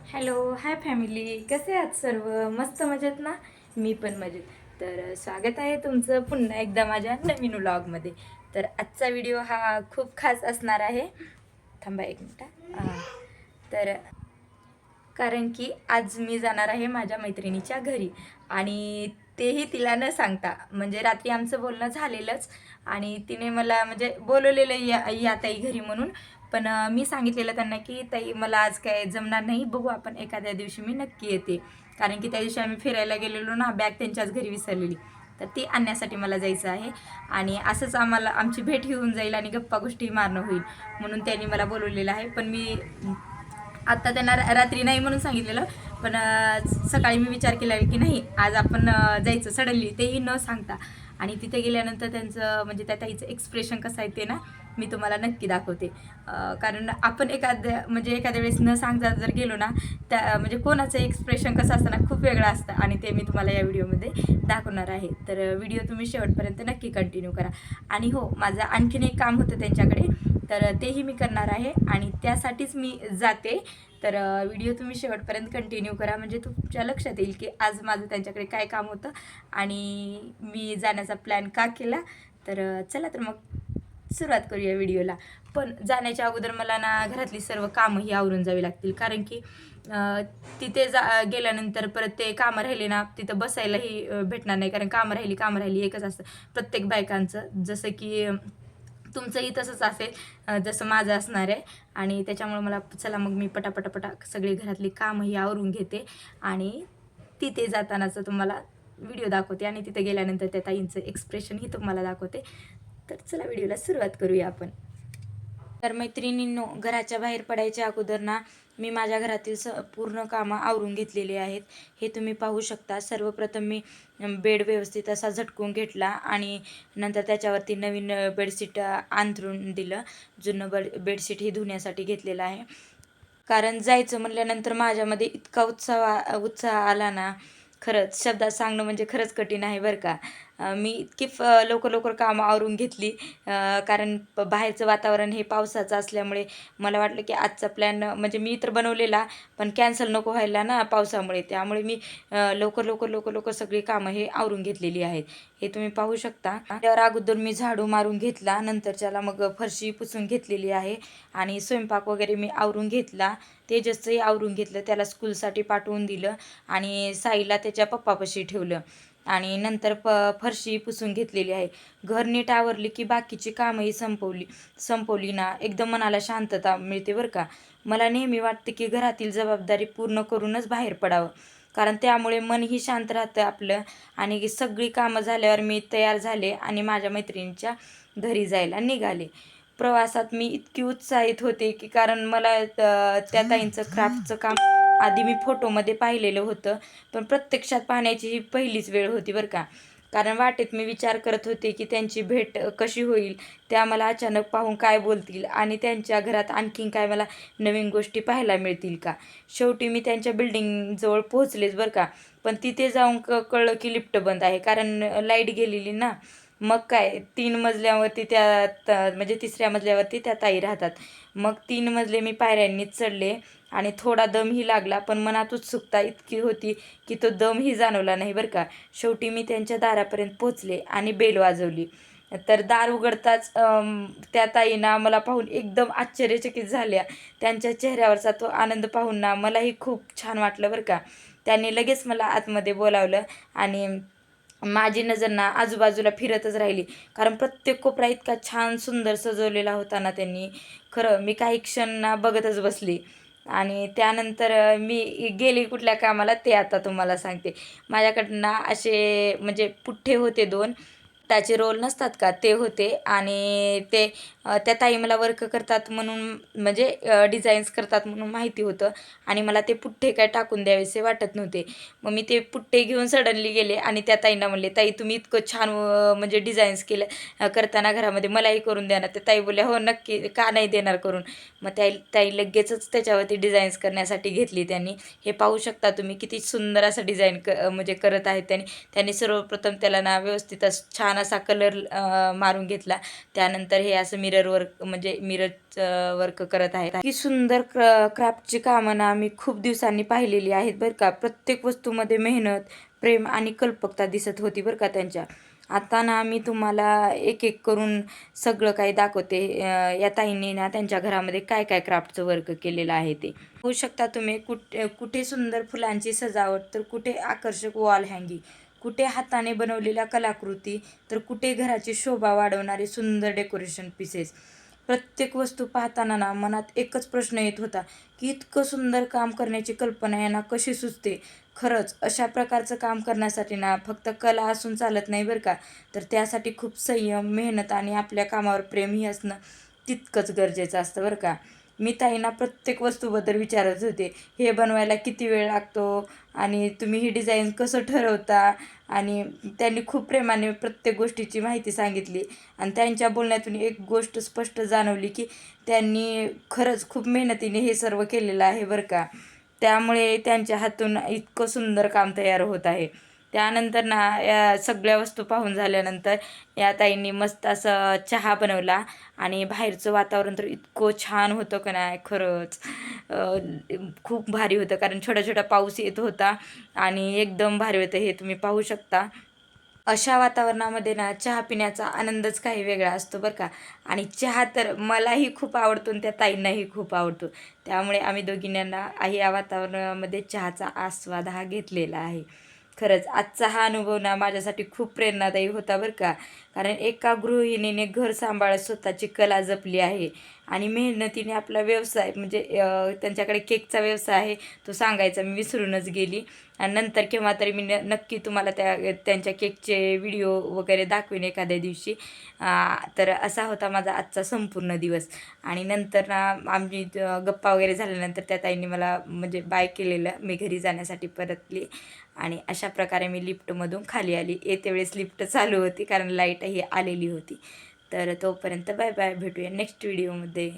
Hello hi family, कसे आहात सर्व? मस्त मजेत ना? मी पण मजेत. तर स्वागत आहे तुमचं पुन्हा एकदा माझ्या नवीन व्लॉगमध्ये. तर आजचा व्हिडिओ हा खूप खास असणार आहे. थांबा एक मिनिट. तर कारण की आज मी जाणार आहे माझ्या मैत्रिणीच्या घरी आणि तेही तिला न सांगता. म्हणजे रात्री आमचं बोलणं झालेलंच आणि तिने मला म्हणजे बोलवलेलं या ताई घरी म्हणून. पण मी सांगितलेलं त्यांना की ताई मला आज काय जमणार नाही, बघू आपण एखाद्या दिवशी मी नक्की येते. कारण की त्या दिवशी आम्ही फिरायला गेलेलो ना, बॅग त्यांच्याच घरी विसरलेली. तर ती आणण्यासाठी मला जायचं आहे आणि असंच आम्हाला आमची भेट होऊन जाईल आणि गप्पा गोष्टी मारणं होईल म्हणून त्यांनी मला बोलवलेलं आहे. पण मी आत्ता त्यांना रात्री नाही म्हणून सांगितलेलं. पण सकाळी मी विचार केला की नाही, आज आपण जायचं सडनली, तेही न सांगता. आणि तिथे गेल्यानंतर त्यांचं म्हणजे त्या ताईचं एक्सप्रेशन कसं आहे ते ना मी तुम्हाला नक्की दाखवते. कारण आपण एखाद्या वेळेस न सांगता जर गेलो ना, त्या म्हणजे कोणाचं एक्सप्रेशन कसं असतं ना, खूप वेगळं असतं आणि ते मी तुम्हाला या व्हिडिओमध्ये दाखवणार आहे. तर व्हिडिओ तुम्ही शेवटपर्यंत नक्की कंटिन्यू करा. आणि हो, माझं आणखीन एक काम होतं त्यांच्याकडे, तर तेही मी करणार आहे आणि त्यासाठीच मी जाते. तर व्हिडिओ तुम्ही शेवटपर्यंत कंटिन्यू करा, म्हणजे तुमच्या लक्षात येईल की आज माझं त्यांच्याकडे काय काम होतं आणि मी जाण्याचा प्लॅन का केला. तर चला तर मग सुरुवात करूया व्हिडिओला. पण जाण्याच्या अगोदर मला ना घरातली सर्व कामंही आवरून जावी लागतील. कारण की तिथे गेल्यानंतर परत ते कामं राहिले ना, तिथं बसायलाही भेटणार नाही. कारण कामं राहिली एकच असतं प्रत्येक बायकांचं. जसं की तुमचंही तसंच असेल, जसं माझं असणार आहे. आणि त्याच्यामुळे मला चला मग मी पटापटापटा सगळी घरातली कामंही आवरून घेते आणि तिथे जातानाचं तुम्हाला व्हिडिओ दाखवते आणि तिथे गेल्यानंतर त्या ताईंचं एक्सप्रेशनही तुम्हाला दाखवते. तर चला व्हिडिओला सुरुवात करूया आपण. तर मैत्रिणींनो, घराच्या बाहेर पडायच्या अगोदर ना मी माझ्या घरातील पूर्ण कामं आवरून घेतलेली आहेत. हे तुम्ही पाहू शकता. सर्वप्रथम मी बेड व्यवस्थित असा झटकून घेतला आणि नंतर त्याच्यावरती नवीन बेडशीट अंथरून दिलं. जुनं बेडशीट ही धुण्यासाठी घेतलेलं आहे. कारण जायचं म्हटल्यानंतर माझ्यामध्ये इतका उत्साह आला ना, खरंच शब्दात सांगणं म्हणजे खरंच कठीण आहे बरं का. मी इतकी लवकर लवकर कामं आवरून घेतली. कारण बाहेरचं वातावरण हे पावसाचं असल्यामुळे मला वाटलं की आजचा प्लॅन म्हणजे मी तर बनवलेला, पण कॅन्सल नको व्हायला ना पावसामुळे. त्यामुळे मी लवकर लवकर लवकर लवकर सगळी कामं हे आवरून घेतलेली आहेत. हे तुम्ही पाहू शकता. त्यावर अगोदर मी झाडू मारून घेतला, नंतरच्याला मग फरशी पुसून घेतलेली आहे आणि स्वयंपाक वगैरे मी आवरून घेतला. तेजसचंही आवरून घेतलं, त्याला स्कूलसाठी पाठवून दिलं आणि साईला त्याच्या पप्पापाशी ठेवलं आणि नंतर फरशी पुसून घेतलेली आहे. घर नीट आवरली की बाकीची कामंही संपवली ना एकदम मनाला शांतता मिळते बरं का. मला नेहमी वाटतं की घरातील जबाबदारी पूर्ण करूनच बाहेर पडावं, कारण त्यामुळे मनही शांत राहतं आपलं. आणि सगळी कामं झाल्यावर मी तयार झाले आणि माझ्या मैत्रिणीच्या घरी जायला निघाले. प्रवासात मी इतकी उत्साहित होते की कारण मला त्या ताईंचं क्राफ्टचं काम आधी मी फोटोमध्ये पाहिलेलं होतं, पण प्रत्यक्षात पाहण्याची ही पहिलीच वेळ होती बरं का. कारण वाटेत मी विचार करत होते की त्यांची भेट कशी होईल, त्या मला अचानक पाहून काय बोलतील आणि त्यांच्या घरात आणखीन काय मला नवीन गोष्टी पाहायला मिळतील का. शेवटी मी त्यांच्या बिल्डिंगजवळ पोहोचलेच बरं का. पण तिथे जाऊन कळलं की लिफ्ट बंद आहे, कारण लाईट गेलेली ना. मग काय 3 मजल्यावरती म्हणजे 3ऱ्या मजल्यावरती त्या ताई राहतात. मग 3 मजले मी पायऱ्यांनीच चढले आणि थोडा दमही लागला, पण मनात उत्सुकता इतकी होती की तो दमही जाणवला नाही बरं का. शेवटी मी त्यांच्या दारापर्यंत पोहोचले आणि बेल वाजवली. तर दार उघडताच त्या ताईंना मला पाहून एकदम आश्चर्यचकित झाल्या. त्यांच्या चेहऱ्यावरचा तो आनंद पाहून ना मलाही खूप छान वाटलं बरं का. त्यांनी लगेच मला आतमध्ये बोलावलं आणि माझी नजर ना आजूबाजूला फिरतच राहिली, कारण प्रत्येक कोपरा इतका छान सुंदर सजवलेला होता ना त्यांनी. खरं मी काही क्षण ना बघतच बसली. आणि त्यानंतर मी गेली कुठल्या कामाला ते आता तुम्हाला सांगते. माझ्याकडं ना असे म्हणजे पुठ्ठे होते 2, त्याचे रोल नसतात का ते होते आणि ते त्या ताई मला वर्क करतात म्हणून म्हणजे डिझाईन्स करतात म्हणून माहिती होतं आणि मला ते पुठ्ठे काय टाकून द्यावेसे वाटत नव्हते. मग मी ते पुठ्ठे घेऊन सडनली गेले आणि त्या ताईंना म्हणले, "ताई तुम्ही इतकं छान म्हणजे डिझाईन्स करताना घरामध्ये, मलाही करून द्या ना." त्या ताई बोलल्या, "हो नक्की, का नाही देणार करून." मग ताई लगेचच त्याच्यावरती डिझाईन्स करण्यासाठी घेतली त्यांनी. हे पाहू शकता तुम्ही किती सुंदर असं डिझाईन म्हणजे करत आहेत त्यांनी. त्यांनी सर्वप्रथम त्याला ना व्यवस्थित असं छान छान असा कलर मारून घेतला. त्यानंतर हे असं मिरर वर्क म्हणजे मिरर वर्क करत आहे. की सुंदर क्राफ्टची कामं ना मी खूप दिवसांनी पाहिलेली आहेत बरं का. प्रत्येक वस्तूमध्ये मेहनत, प्रेम आणि कल्पकता दिसत होती बरं का त्यांच्या. आता ना मी तुम्हाला एक एक करून सगळं काही दाखवते. या ताईंनी ना त्यांच्या घरामध्ये काय काय क्राफ्टचं वर्क केलेलं आहे ते होऊ शकता तुम्ही. कुठे सुंदर फुलांची सजावट, तर कुठे आकर्षक वॉल हँगिंग, कुठे हाताने बनवलेल्या कलाकृती, तर कुठे घराची शोभा वाढवणारे सुंदर डेकोरेशन पीसेस. प्रत्येक वस्तू पाहताना ना मनात एकच प्रश्न येत होता की इतकं सुंदर काम करण्याची कल्पना यांना कशी सुचते. खरंच अशा प्रकारचं काम करण्यासाठी ना फक्त कला असून चालत नाही बरं का, तर त्यासाठी खूप संयम, मेहनत आणि आपल्या कामावर प्रेमही असणं तितकंच गरजेचं असतं बरं का. मी ताईंना प्रत्येक वस्तूबद्दल विचारत होते, हे बनवायला किती वेळ लागतो आणि तुम्ही ही डिझाईन कसं ठरवता. आणि त्यांनी खूप प्रेमाने प्रत्येक गोष्टीची माहिती सांगितली. आणि त्यांच्या बोलण्यातून एक गोष्ट स्पष्ट जाणवली की त्यांनी खरंच खूप मेहनतीने हे सर्व केलेलं आहे बरं का. त्यामुळे त्यांच्या हातून इतकं सुंदर काम तयार होत आहे. त्यानंतर ना या सगळ्या वस्तू पाहून झाल्यानंतर या ताईंनी मस्त असं चहा बनवला. आणि बाहेरचं वातावरण तर इतकं छान होतं का नाही खरंच. खूप भारी होतं, कारण छोटा छोटा पाऊस येत होता आणि एकदम भारी होतं. हे तुम्ही पाहू शकता. अशा वातावरणामध्ये ना चहा पिण्याचा आनंदच काही वेगळा असतो बरं का. आणि चहा तर मलाही खूप आवडतो आणि त्या ताईंनाही खूप आवडतो. त्यामुळे आम्ही दोघींना या वातावरणामध्ये चहाचा आस्वाद हा घेतलेला आहे. खरंच आजचा हा अनुभव ना माझ्यासाठी खूप प्रेरणादायी होता बरं का. कारण एका गृहिणीने घर सांभाळत स्वतःची कला जपली आहे आणि मेहनतीने आपला व्यवसाय म्हणजे त्यांच्याकडे केकचा व्यवसाय आहे तो सांगायचा मी विसरूनच गेली. आणि नंतर केव्हा तरी मी नक्की तुम्हाला त्यांच्या केकचे व्हिडिओ वगैरे दाखवेन एखाद्या दिवशी. तर असा होता माझा आजचा संपूर्ण दिवस. आणि नंतर ना आम्ही गप्पा वगैरे झाल्यानंतर त्या ताईंनी मला म्हणजे बाय केलेलं. मी घरी जाण्यासाठी परतली आणि अशा प्रकारे मी लिफ्टमधून खाली आली. येते वेळेस लिफ्ट चालू होती कारण लाईटही आलेली होती. तर तोपर्यंत बाय बाय, भेटूया नेक्स्ट व्हिडिओमध्ये.